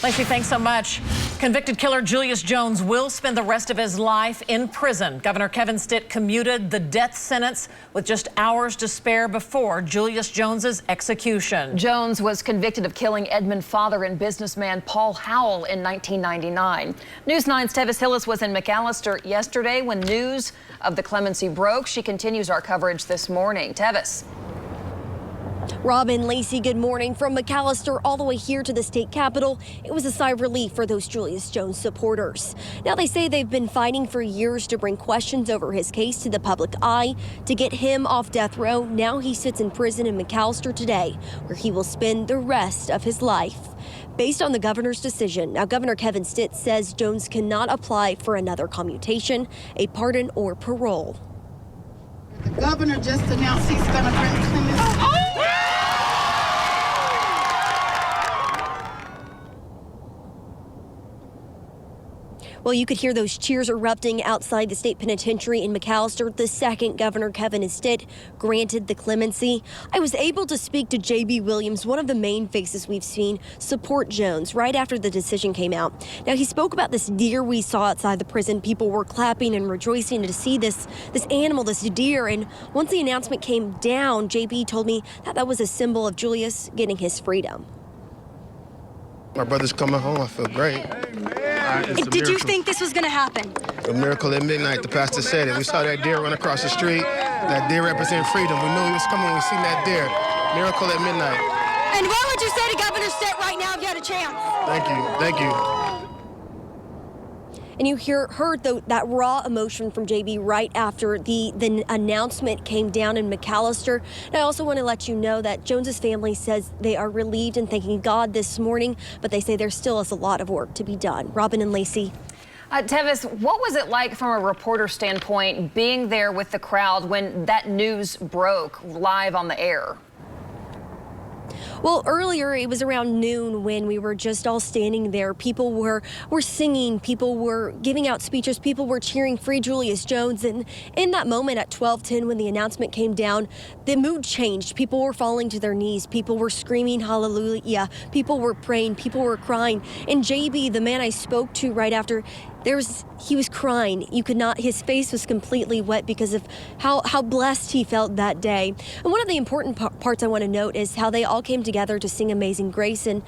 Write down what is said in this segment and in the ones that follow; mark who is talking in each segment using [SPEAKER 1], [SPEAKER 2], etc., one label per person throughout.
[SPEAKER 1] Lacey, thanks so much. Convicted killer Julius Jones will spend the rest of his life in prison. Governor Kevin Stitt commuted the death sentence with just hours to spare before Julius Jones's execution.
[SPEAKER 2] Jones was convicted of killing Edmund father and businessman Paul Howell in 1999. News 9's Tevis Hillis was in McAlester yesterday when news of the Clemency broke. She continues our coverage this morning. Tevis.
[SPEAKER 3] Robin, Lacey, good morning. From McAlester all the way here to the state capitol, it was a sigh of relief for those Julius Jones supporters. Now they say they've been fighting for years to bring questions over his case to the public eye, to get him off death row. Now he sits in prison in McAlester today, where he will spend the rest of his life. Based on the governor's decision, now Governor Kevin Stitt says Jones cannot apply for another commutation, a pardon, or parole.
[SPEAKER 4] The governor just announced he's going to bring Clemency.
[SPEAKER 3] Well, you could hear those cheers erupting outside the state penitentiary in McAlester the second Governor Kevin Stitt granted the clemency. I was able to speak to J.B. Williams, one of the main faces we've seen support Jones right after the decision came out. Now, he spoke about this deer we saw outside the prison. People were clapping and rejoicing to see this animal, this deer. And once the announcement came down, J.B. told me that that was a symbol of Julius getting his freedom.
[SPEAKER 5] My brother's coming home. I feel great.
[SPEAKER 6] Did you think this was going to happen?
[SPEAKER 5] A miracle at midnight, the pastor said it. We saw that deer run across the street. That deer represented freedom. We knew he was coming when we seen that deer. Miracle at midnight.
[SPEAKER 6] And what would you say to Governor Stitt right now if you had a chance?
[SPEAKER 5] Thank you. Thank you.
[SPEAKER 3] And you heard that raw emotion from JB right after the announcement came down in McAlester. And I also want to let you know that Jones's family says they are relieved and thanking God this morning, but they say there still is a lot of work to be done. Robin and Lacey.
[SPEAKER 2] Tevis, what was it like from a reporter standpoint being there with the crowd when that news broke live on the air?
[SPEAKER 3] Well, earlier it was around noon when we were just all standing there. People were singing, people were giving out speeches, people were cheering Free Julius Jones. And in that moment at 12:10 when the announcement came down, the mood changed. People were falling to their knees. People were screaming hallelujah. People were praying. People were crying. And JB, the man I spoke to right after, he was crying. You could not, his face was completely wet because of how blessed he felt that day. And one of the important parts I want to note is how they all came together to sing Amazing Grace. And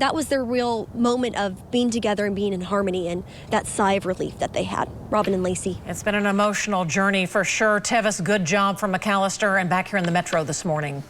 [SPEAKER 3] that was their real moment of being together and being in harmony and that sigh of relief that they had. Robin and Lacey.
[SPEAKER 1] It's been an emotional journey for sure. Tevis, good job from McAlester and back here in the Metro this morning.